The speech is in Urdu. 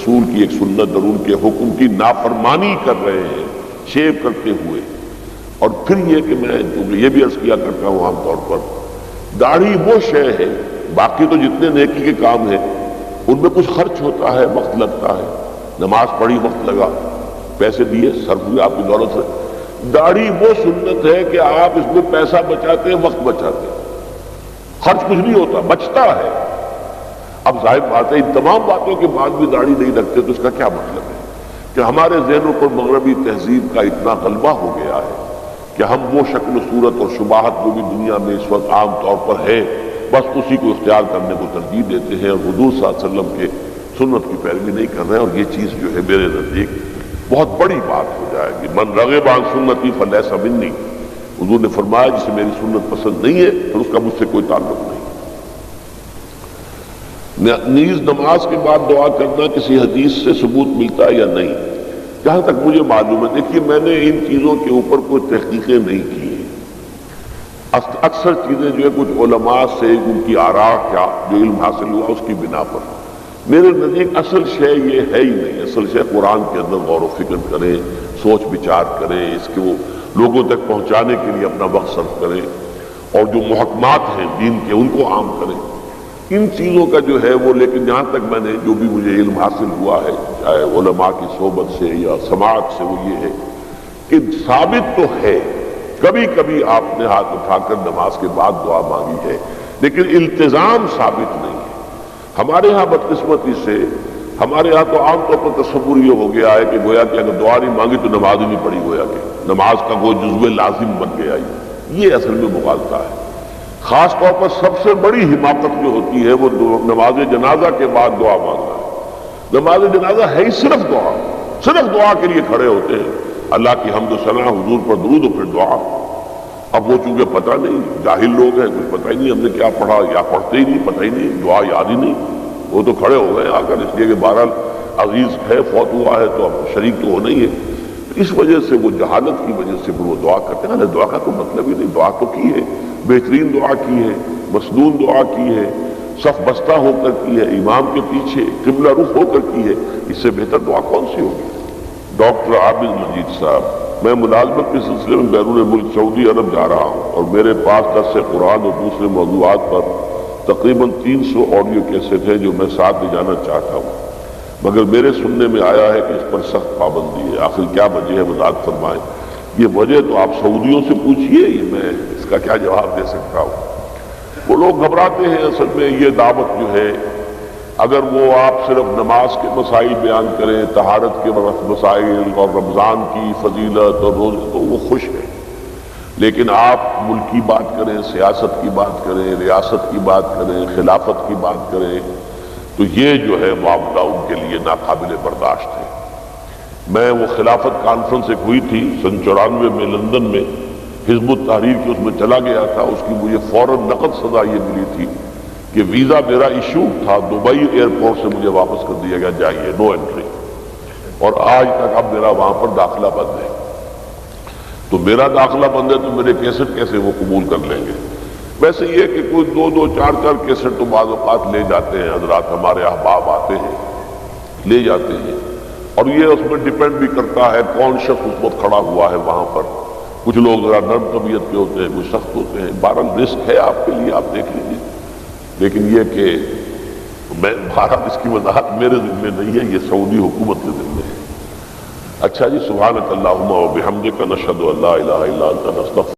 رسول کی ایک سنت اور ان کے حکم کی نافرمانی کر رہے ہیں شیو کرتے ہوئے. اور پھر یہ کہ میں یہ بھی عرض کیا کرتا ہوں عام طور پر داڑھی وہ شے ہے، باقی تو جتنے نیکی کے کام ہیں ان میں کچھ خرچ ہوتا ہے، وقت لگتا ہے، نماز پڑھی وقت لگا، پیسے دیے صرف ہوئے آپ کی دولت سے. داڑھی وہ سنت ہے کہ آپ اس میں پیسہ بچاتے ہیں، وقت بچاتے ہیں، خرچ کچھ نہیں ہوتا، بچتا ہے. اب ظاہر بات ہے ان تمام باتوں کے بعد بھی داڑھی نہیں رکھتے تو اس کا کیا مطلب ہے کہ ہمارے ذہنوں پر مغربی تہذیب کا اتنا غلبہ ہو گیا ہے کہ ہم وہ شکل و صورت اور شباہت جو بھی دنیا میں اس وقت عام طور پر ہے بس اسی کو اختیار کرنے کو ترجیح دیتے ہیں اور حضور صلی اللہ علیہ وسلم کے سنت کی پیروی نہیں کر رہے ہیں. اور یہ چیز جو ہے میرے نزدیک بہت بڑی بات ہو جائے گی. من رغب عن سنتی فلیس منی، حضور نے فرمایا جسے میری سنت پسند نہیں ہے پھر اس کا مجھ سے کوئی تعلق نہیں. نیز نماز کے بعد دعا کرنا کسی حدیث سے ثبوت ملتا ہے یا نہیں؟ جہاں تک مجھے معلوم ہے، دیکھیے میں نے ان چیزوں کے اوپر کوئی تحقیقیں نہیں کی ہیں. اکثر چیزیں جو ہے کچھ علماء سے ان کی آراء کیا جو علم حاصل ہوا اس کی بنا پر. میرے نزدیک اصل شے یہ ہے ہی نہیں. اصل شے قرآن کے اندر غور و فکر کریں، سوچ بچار کریں، اس کے وہ لوگوں تک پہنچانے کے لیے اپنا وقت صرف کریں اور جو محکمات ہیں دین کے ان کو عام کریں. ان چیزوں کا جو ہے وہ، لیکن جہاں تک میں نے جو بھی مجھے علم حاصل ہوا ہے چاہے علماء کی صحبت سے یا سماعت سے، وہ یہ ہے کہ ثابت تو ہے کبھی کبھی آپ نے ہاتھ اٹھا کر نماز کے بعد دعا مانگی ہے لیکن التزام ثابت نہیں ہے. ہمارے ہاں بدقسمتی سے ہمارے ہاں تو عام طور پر تصور یہ ہو گیا ہے کہ گویا کہ اگر دعا نہیں مانگی تو نماز ہی نہیں پڑھی، گویا کہ نماز کا وہ جزو لازم بن گیا. یہ اصل میں مغالطہ ہے. خاص طور پر سب سے بڑی حماقت جو ہوتی ہے وہ نماز جنازہ کے بعد دعا مانگنا ہے. نماز جنازہ ہے ہی صرف دعا، صرف دعا کے لیے کھڑے ہوتے ہیں. اللہ کی حمد و ثنا، حضور پر درود و پھر دعا. اب وہ چونکہ پتہ نہیں، جاہل لوگ ہیں، کچھ پتہ ہی نہیں ہم نے کیا پڑھا یا پڑھتے ہی نہیں، پتہ ہی نہیں، دعا یاد ہی نہیں. وہ تو کھڑے ہو گئے آ کر اس لیے کہ بہرحال عزیز ہے فوت ہوا ہے تو اب شریک تو ہونا ہی ہے. اس وجہ سے وہ جہالت کی وجہ سے پھر وہ دعا کرتے ہیں. دعا کا کوئی مطلب ہی نہیں. دعا تو کی ہے، بہترین دعا کی ہے، مسنون دعا کی ہے، صف بستہ ہو کر کی ہے، امام کے پیچھے قبلہ رخ ہو کر کی ہے. اس سے بہتر دعا کون سی ہوگی؟ ڈاکٹر عابد مجید صاحب، میں ملازمت کے سلسلے میں بیرون ملک سعودی عرب جا رہا ہوں اور میرے پاس درس قرآن اور دوسرے موضوعات پر تقریباً 300 آڈیو کیسٹ ہیں جو میں ساتھ لے جانا چاہتا ہوں، مگر میرے سننے میں آیا ہے کہ اس پر سخت پابندی ہے. آخر کیا وجہ ہے وضاحت فرمائیں. یہ وجہ تو آپ سعودیوں سے پوچھئے، یہ میں اس کا کیا جواب دے سکتا ہوں. وہ لوگ گھبراتے ہیں. اصل میں یہ دعوت جو ہے اگر وہ آپ صرف نماز کے مسائل بیان کریں، طہارت کے مسائل اور رمضان کی فضیلت اور روزے تو وہ خوش ہیں، لیکن آپ ملکی بات کریں، سیاست کی بات کریں، ریاست کی بات کریں، خلافت کی بات کریں تو یہ جو ہے معاملہ ان کے لیے ناقابل برداشت ہے. میں وہ خلافت کانفرنس ایک ہوئی تھی سن 94 میں لندن میں، حزب التحریر کی اس میں چلا گیا تھا. اس کی مجھے فوراً نقد سزا یہ ملی تھی کہ ویزا میرا ایشو تھا، دبئی ایئرپورٹ سے مجھے واپس کر دیا گیا، جائیے نو انٹری، اور آج تک اب میرا وہاں پر داخلہ بند ہے. تو میرا داخلہ بند ہے تو میرے کیسٹ کیسے وہ قبول کر لیں گے؟ ویسے یہ کہ کوئی 2-2 4-4 کیسٹ تو بعض اوقات لے جاتے ہیں حضرات، ہمارے احباب آتے ہیں لے جاتے ہیں، اور یہ اس میں ڈیپینڈ بھی کرتا ہے کون شخص اس وقت کھڑا ہوا ہے وہاں پر. کچھ لوگ ذرا نرم طبیعت کے ہوتے ہیں، کچھ سخت ہوتے ہیں. بہرحال رسک ہے آپ کے لیے، آپ دیکھ لیجیے. لیکن یہ کہ میں بہرحال اس کی وضاحت میرے ذمہ نہیں ہے، یہ سعودی حکومت کے ذمہ ہے. اچھا جی، سبحانک اللہم و بحمدک، نشہد ان لا الہ الا انت، نستغفرک.